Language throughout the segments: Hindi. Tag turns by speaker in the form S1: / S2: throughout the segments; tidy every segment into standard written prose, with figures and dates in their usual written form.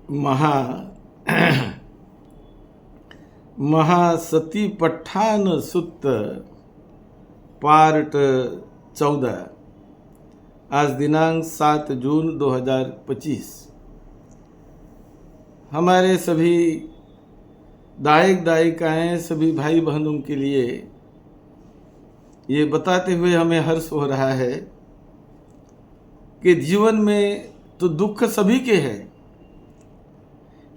S1: महा महासती पठान सुत पार्ट 14। आज दिनांक 7 जून 2025। हमारे सभी दायक दायिकाएं, सभी भाई बहनों के लिए ये बताते हुए हमें हर्ष हो रहा है कि जीवन में तो दुख सभी के हैं,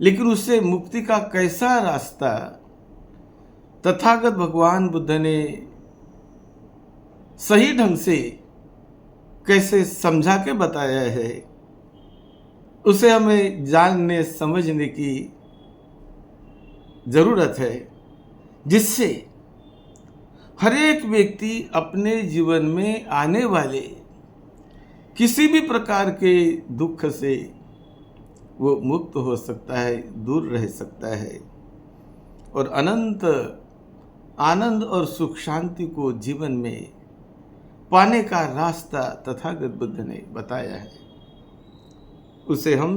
S1: लेकिन उससे मुक्ति का कैसा रास्ता तथागत भगवान बुद्ध ने सही ढंग से कैसे समझा के बताया है, उसे हमें जानने समझने की जरूरत है, जिससे हर एक व्यक्ति अपने जीवन में आने वाले किसी भी प्रकार के दुख से वो मुक्त हो सकता है, दूर रह सकता है और अनंत आनंद और सुख शांति को जीवन में पाने का रास्ता तथागत बुद्ध ने बताया है। उसे हम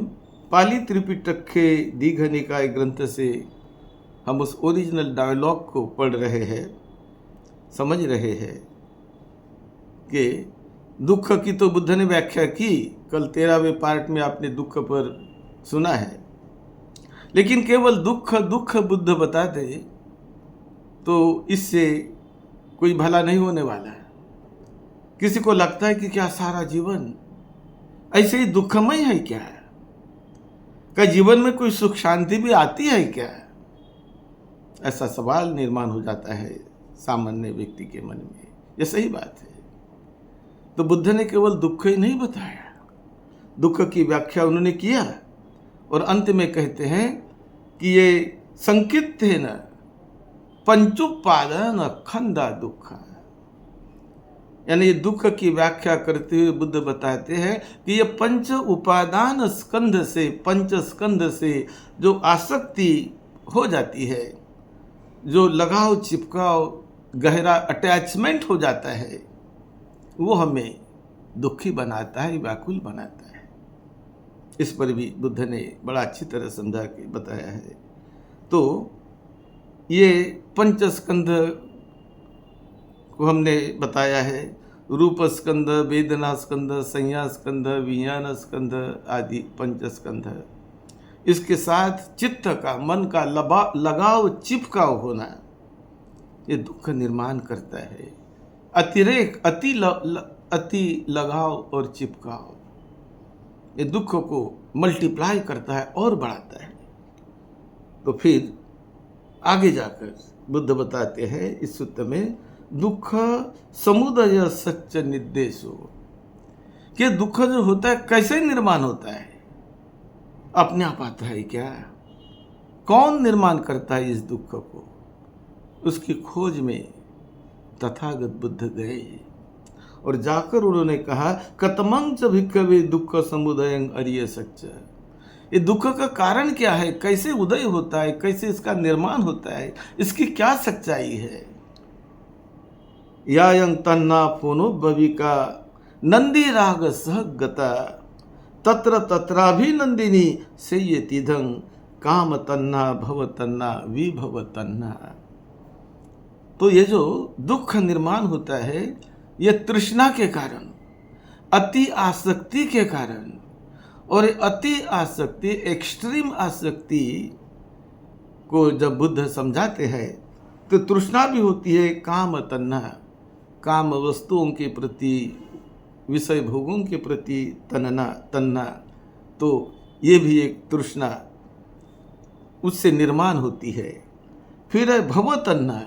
S1: पाली त्रिपिटक के दीघ निकाय ग्रंथ से हम उस ओरिजिनल डायलॉग को पढ़ रहे हैं, समझ रहे हैं कि दुख की तो बुद्ध ने व्याख्या की। कल 13वें पार्ट में आपने दुख पर सुना है, लेकिन केवल दुख दुख बुद्ध बताते तो इससे कोई भला नहीं होने वाला है। किसी को लगता है कि क्या सारा जीवन ऐसे ही दुखमय है क्या जीवन में कोई सुख शांति भी आती है क्या? ऐसा सवाल निर्माण हो जाता है सामान्य व्यक्ति के मन में। यह सही बात है। तो बुद्ध ने केवल दुख ही नहीं बताया, दुख की व्याख्या उन्होंने किया और अंत में कहते हैं कि ये संकीर्तन पंचुपादान अखंडा दुख, यानी ये दुख की व्याख्या करते हुए बुद्ध बताते हैं कि ये पंच उपादान स्कंध से, पंच स्कंध से जो आसक्ति हो जाती है, जो लगाव चिपकाव गहरा अटैचमेंट हो जाता है, वो हमें दुखी बनाता है, व्याकुल बनाता है। इस पर भी बुद्ध ने बड़ा अच्छी तरह समझा के बताया है। तो ये पंचस्कंध को हमने बताया है, रूप स्कंध, वेदना स्कंध, संज्ञा स्कंध, विज्ञान स्कंध आदि पंचस्कंध। इसके साथ चित्त का, मन का लगाव चिपकाव होना, ये दुख निर्माण करता है। अतिरेक, अति लगाव और चिपकाव ये दुख को मल्टीप्लाई करता है और बढ़ाता है। तो फिर आगे जाकर बुद्ध बताते हैं इस सूत्र में, दुख समुदय सच्च निर्देशो, कि दुख जो होता है कैसे निर्माण होता है? अपने आप आता है क्या? कौन निर्माण करता है इस दुख को? उसकी खोज में तथागत बुद्ध गए और जाकर उन्होंने कहा, कतमं च भिक्खवे दुख समुदयं अरिय सच्च। ये दुख का कारण क्या है, कैसे उदय होता है, कैसे इसका निर्माण होता है, इसकी क्या सच्चाई है? यायं तन्ना फोनो भविका नंदी राग सहगता तत्र तत्राभिनंदिनी सेयतिधं काम तन्ना भव तन्ना विभव तन्ना। तो ये जो दुख निर्माण होता है, ये तृष्णा के कारण, अति आसक्ति के कारण, और अति आसक्ति, एक्सट्रीम आसक्ति को जब बुद्ध समझाते हैं तो तृष्णा भी होती है, काम तन्ना, काम वस्तुओं के प्रति, विषय भोगों के प्रति तन्ना, तो ये भी एक तृष्णा उससे निर्माण होती है। फिर है भव तन्ना,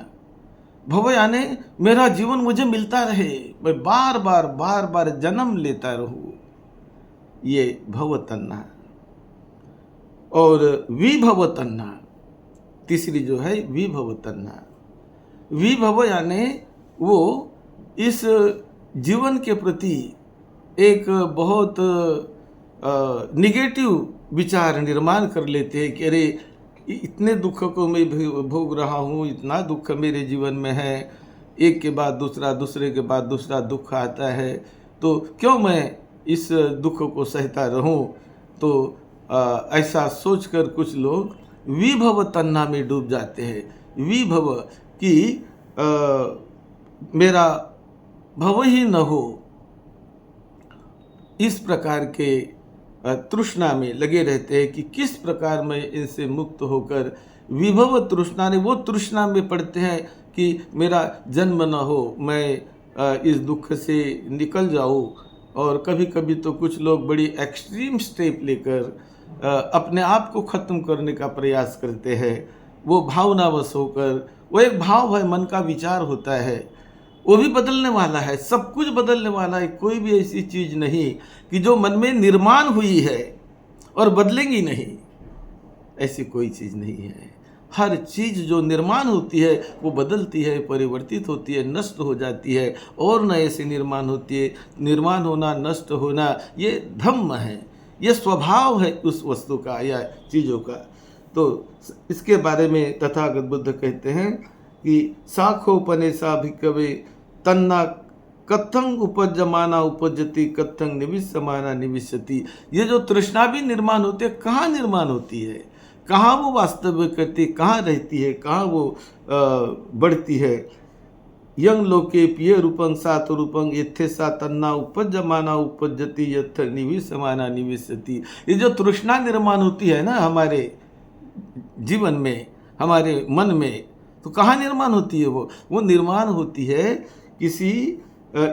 S1: भव यानी मेरा जीवन मुझे मिलता रहे, मैं बार बार जन्म लेता रहूं, ये भव तन्ना। और विभव तन्ना, तीसरी जो है विभव तन्ना। विभव यानी वो इस जीवन के प्रति एक बहुत निगेटिव विचार निर्माण कर लेते हैं कि अरे इतने दुख को मैं भोग रहा हूँ, इतना दुख मेरे जीवन में है, एक के बाद दूसरा, दूसरे के बाद दूसरा दुख आता है, तो क्यों मैं इस दुख को सहता रहूं? तो ऐसा सोचकर कुछ लोग विभव तन्ना में डूब जाते हैं। विभव कि मेरा भव ही न हो, इस प्रकार के तृष्णा में लगे रहते हैं कि किस प्रकार मैं इनसे मुक्त होकर, विभव तृष्णा ने वो तृष्णा में पड़ते हैं कि मेरा जन्म न हो, मैं इस दुख से निकल जाऊं। और कभी कभी तो कुछ लोग बड़ी एक्सट्रीम स्टेप लेकर अपने आप को ख़त्म करने का प्रयास करते हैं। वो भावनावश होकर, वो एक भाव है, मन का विचार होता है, वो भी बदलने वाला है, सब कुछ बदलने वाला है। कोई भी ऐसी चीज़ नहीं कि जो मन में निर्माण हुई है और बदलेंगी नहीं, ऐसी कोई चीज़ नहीं है। हर चीज़ जो निर्माण होती है वो बदलती है, परिवर्तित होती है, नष्ट हो जाती है और नए से निर्माण होती है। निर्माण होना, नष्ट होना, ये धम्म है, ये स्वभाव है उस वस्तु का या चीज़ों का। तो इसके बारे में तथागत बुद्ध कहते हैं कि साखोपने सा भिक्खवे तन्ना कथं उपजमाना उपजति कथं निविष्यमाना निविष्यति। ये जो तृष्णा भी निर्माण होती है, कहाँ निर्माण होती है, कहाँ वो वास्तव करती, कहाँ रहती है, कहाँ वो बढ़ती है। यंग लोके पिय रूपं सात रूपं यथे सा तन्ना उपजमाना उपजति यथ निविष्यमाना निविष्यति। ये जो तृष्णा निर्माण होती है ना हमारे जीवन में, हमारे मन में, तो कहाँ निर्माण होती है वो निर्माण होती है किसी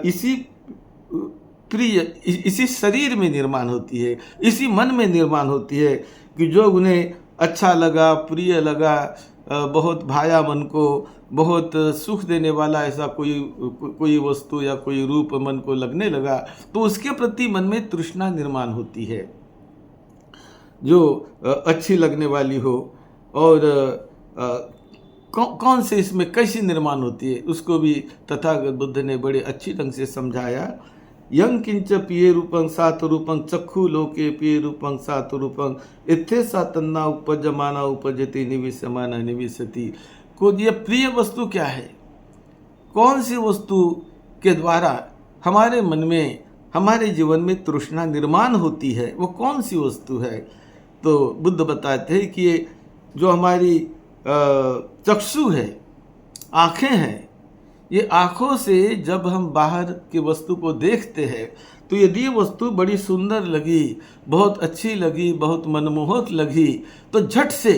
S1: इसी प्रिय, इसी शरीर में निर्माण होती है, इसी मन में निर्माण होती है कि जो उन्हें अच्छा लगा, प्रिय लगा, बहुत भाया मन को, बहुत सुख देने वाला ऐसा कोई वस्तु या कोई रूप मन को लगने लगा, तो उसके प्रति मन में तृष्णा निर्माण होती है जो अच्छी लगने वाली हो। और कौन से इसमें कैसी निर्माण होती है उसको भी तथागत बुद्ध ने बड़े अच्छी ढंग से समझाया। यंग किंच पिये रूपं सात रूपं चक्षु लोके पिये रूपं सात रूपं इत्थे सा तन्ना उपजमाना उपजति निविष्यमाना निविष्यति। को ये प्रिय वस्तु क्या है, कौन सी वस्तु के द्वारा हमारे मन में, हमारे जीवन में तृष्णा निर्माण होती है, वो कौन सी वस्तु है। तो बुद्ध बताते हैं कि ये जो हमारी चक्षु है, आँखें हैं, ये आँखों से जब हम बाहर की वस्तु को देखते हैं तो यदि ये वस्तु बड़ी सुंदर लगी, बहुत अच्छी लगी, बहुत मनमोहक लगी, तो झट से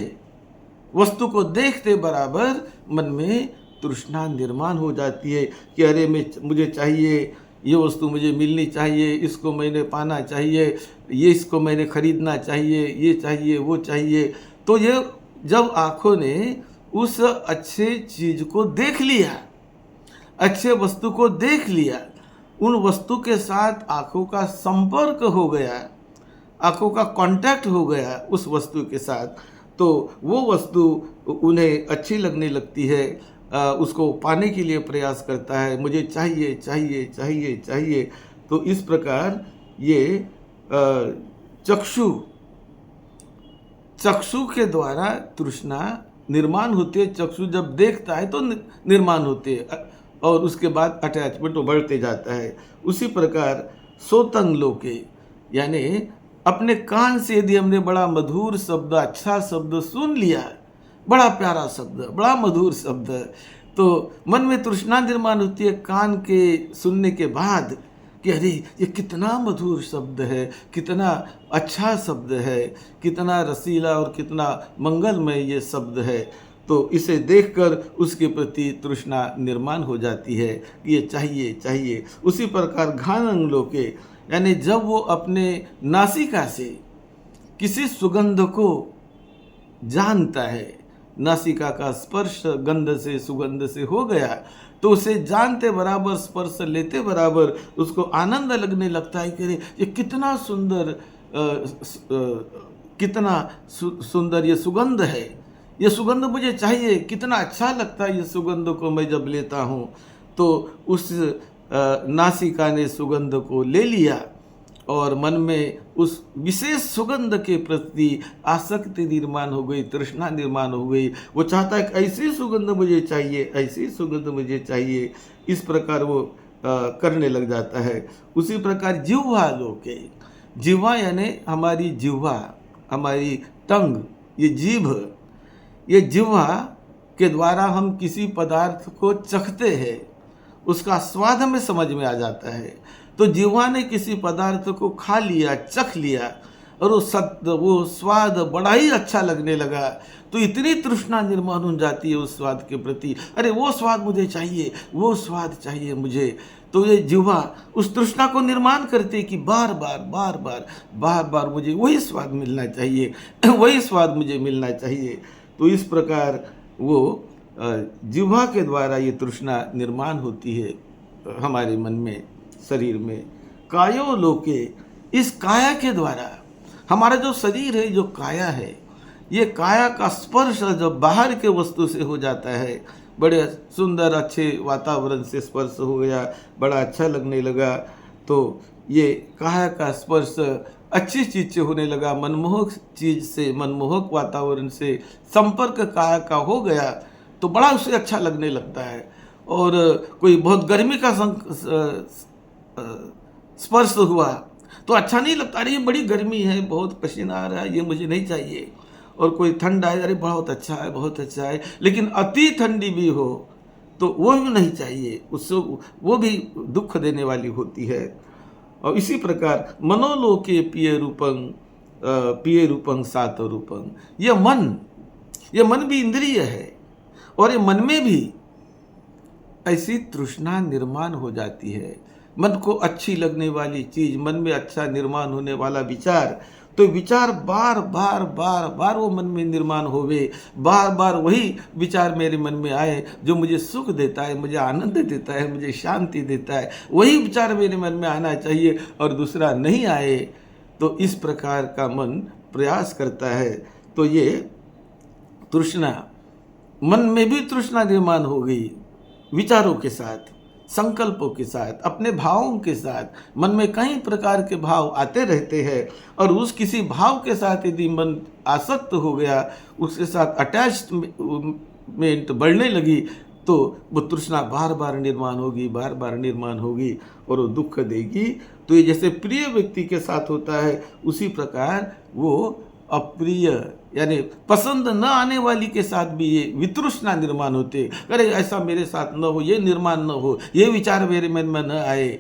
S1: वस्तु को देखते बराबर मन में तृष्णा निर्माण हो जाती है कि अरे मुझे चाहिए, ये वस्तु मुझे मिलनी चाहिए, इसको मैंने पाना चाहिए, ये इसको मैंने खरीदना चाहिए, ये चाहिए, वो चाहिए। तो ये जब आँखों ने उस अच्छे चीज़ को देख लिया, अच्छे वस्तु को देख लिया, उन वस्तु के साथ आँखों का संपर्क हो गया, आँखों का कांटेक्ट हो गया उस वस्तु के साथ, तो वो वस्तु उन्हें अच्छी लगने लगती है, उसको पाने के लिए प्रयास करता है, मुझे चाहिए चाहिए चाहिए चाहिए। तो इस प्रकार ये चक्षु के द्वारा तृष्णा निर्माण होती है। चक्षु जब देखता है तो निर्माण होती है और उसके बाद अटैचमेंट बढ़ते जाता है। उसी प्रकार सोतंग लोके, यानी अपने कान से यदि हमने बड़ा मधुर शब्द, अच्छा शब्द सुन लिया, बड़ा प्यारा शब्द, बड़ा मधुर शब्द, तो मन में तृष्णा निर्माण होती है कान के सुनने के बाद कि अरे ये कितना मधुर शब्द है, कितना अच्छा शब्द है, कितना रसीला और कितना मंगलमय ये शब्द है। तो इसे देखकर उसके प्रति तृष्णा निर्माण हो जाती है, ये चाहिए चाहिए। उसी प्रकार घ्राणं लोके, यानी जब वो अपने नासिका से किसी सुगंध को जानता है, नासिका का स्पर्श गंध से, सुगंध से हो गया, तो उसे जानते बराबर, स्पर्श लेते बराबर उसको आनंद लगने लगता है कि ये कितना सुंदर, कितना सुंदर ये सुगंध है, ये सुगंध मुझे चाहिए, कितना अच्छा लगता है ये सुगंध को मैं जब लेता हूँ। तो उस नासिका ने सुगंध को ले लिया और मन में उस विशेष सुगंध के प्रति आसक्ति निर्माण हो गई, तृष्णा निर्माण हो गई। वो चाहता है कि ऐसी सुगंध मुझे चाहिए, ऐसी सुगंध मुझे चाहिए, इस प्रकार वो करने लग जाता है। उसी प्रकार जिह्वा लोके, जिह्वा यानी हमारी जिह्वा, हमारी टंग, ये जीभ, ये जिह्वा के द्वारा हम किसी पदार्थ को चखते हैं, उसका स्वाद हमें समझ में आ जाता है। तो जिह्वा ने किसी पदार्थ को खा लिया, चख लिया, और वो स्वाद बड़ा ही अच्छा लगने लगा, तो इतनी तृष्णा निर्माण हो जाती है उस स्वाद के प्रति, अरे वो स्वाद मुझे चाहिए, वो स्वाद चाहिए मुझे। तो ये जिह्वा उस तृष्णा को निर्माण करते कि बार बार मुझे वही स्वाद मिलना चाहिए, वही स्वाद मुझे मिलना चाहिए। तो इस प्रकार वो जिह्वा के द्वारा ये तृष्णा निर्माण होती है हमारे मन में, शरीर में। कायो लोके, इस काया के द्वारा हमारा जो शरीर है, जो काया है, ये काया का स्पर्श जब बाहर के वस्तु से हो जाता है, बड़े सुंदर अच्छे वातावरण से स्पर्श हो गया, बड़ा अच्छा लगने लगा, तो ये काया का स्पर्श अच्छी चीज से होने लगा, मनमोहक चीज से, मनमोहक वातावरण से संपर्क काया का हो गया, तो बड़ा उसे अच्छा लगने लगता है। और कोई बहुत गर्मी का स्पर्श हुआ तो अच्छा नहीं लगता, अरे ये बड़ी गर्मी है, बहुत पसीना आ रहा है, ये मुझे नहीं चाहिए। और कोई ठंड आए, अरे बहुत अच्छा है, बहुत अच्छा है। लेकिन अति ठंडी भी हो तो वो भी नहीं चाहिए, उससे वो भी दुख देने वाली होती है। और इसी प्रकार मनोलोके पिए रूपं सात रूपं, ये मन भी इंद्रिय है, और ये मन में भी ऐसी तृष्णा निर्माण हो जाती है। मन को अच्छी लगने वाली चीज, मन में अच्छा निर्माण होने वाला विचार, तो विचार बार बार वो मन में निर्माण होवे, बार वही विचार मेरे मन में आए जो मुझे सुख देता है, मुझे आनंद देता है, मुझे शांति देता है, वही विचार मेरे मन में आना चाहिए और दूसरा नहीं आए। तो इस प्रकार का मन प्रयास करता है, तो ये तृष्णा, मन में भी तृष्णा निर्माण हो गई, विचारों के साथ, संकल्पों के साथ, अपने भावों के साथ। मन में कई प्रकार के भाव आते रहते हैं, और उस किसी भाव के साथ यदि मन आसक्त हो गया, उसके साथ अटैचमेंट बढ़ने लगी, तो वो तृष्णा बार बार निर्माण होगी और वो दुख देगी। तो ये जैसे प्रिय व्यक्ति के साथ होता है, उसी प्रकार वो अप्रिय यानी पसंद न आने वाली के साथ भी ये वितृष्णा निर्माण होते, अरे ऐसा मेरे साथ न हो, ये निर्माण न हो, ये विचार मेरे मन में न आए,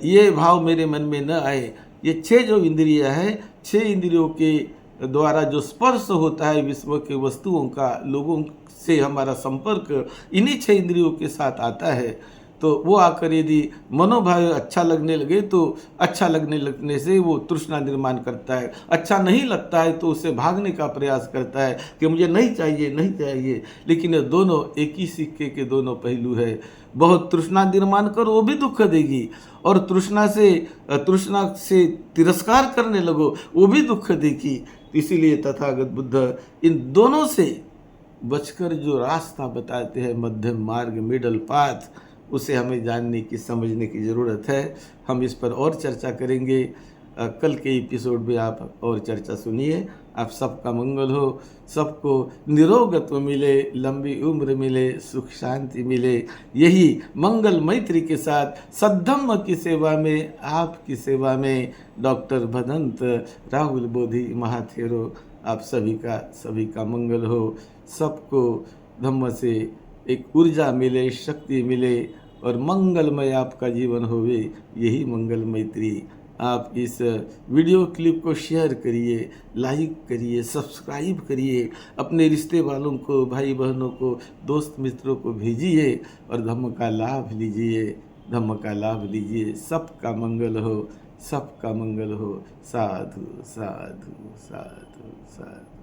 S1: ये भाव मेरे मन में न आए। ये 6 जो इंद्रियां है, 6 इंद्रियों के द्वारा जो स्पर्श होता है विश्व के वस्तुओं का, लोगों से हमारा संपर्क इन्हीं 6 इंद्रियों के साथ आता है। तो वो आकर यदि मनोभाव अच्छा लगने लगे, तो अच्छा लगने से वो तृष्णा निर्माण करता है। अच्छा नहीं लगता है तो उससे भागने का प्रयास करता है कि मुझे नहीं चाहिए। लेकिन ये दोनों एक ही सिक्के के दोनों पहलू है। बहुत तृष्णा निर्माण करो वो भी दुख देगी, और तृष्णा से तिरस्कार करने लगो वो भी दुख देगी। इसीलिए तथागत बुद्ध इन दोनों से बचकर जो रास्ता बताते हैं, मध्यम मार्ग, मिडल पाथ, उसे हमें जानने की, समझने की ज़रूरत है। हम इस पर और चर्चा करेंगे कल के एपिसोड में। आप और चर्चा सुनिए। आप सबका मंगल हो, सबको निरोगत्व मिले, लंबी उम्र मिले, सुख शांति मिले। यही मंगल मैत्री के साथ सद्धम्म की सेवा में, आपकी सेवा में डॉक्टर भदंत राहुल बोधि महाथेरो, आप सभी का मंगल हो। सबको धम्म से एक ऊर्जा मिले, शक्ति मिले, और मंगलमय आपका जीवन होवे, यही मंगल मैत्री। आप इस वीडियो क्लिप को शेयर करिए, लाइक करिए, सब्सक्राइब करिए, अपने रिश्ते वालों को, भाई बहनों को, दोस्त मित्रों को भेजिए और धम्म का लाभ लीजिए। सबका मंगल हो, सबका मंगल हो। साधु साधु साधु साधु।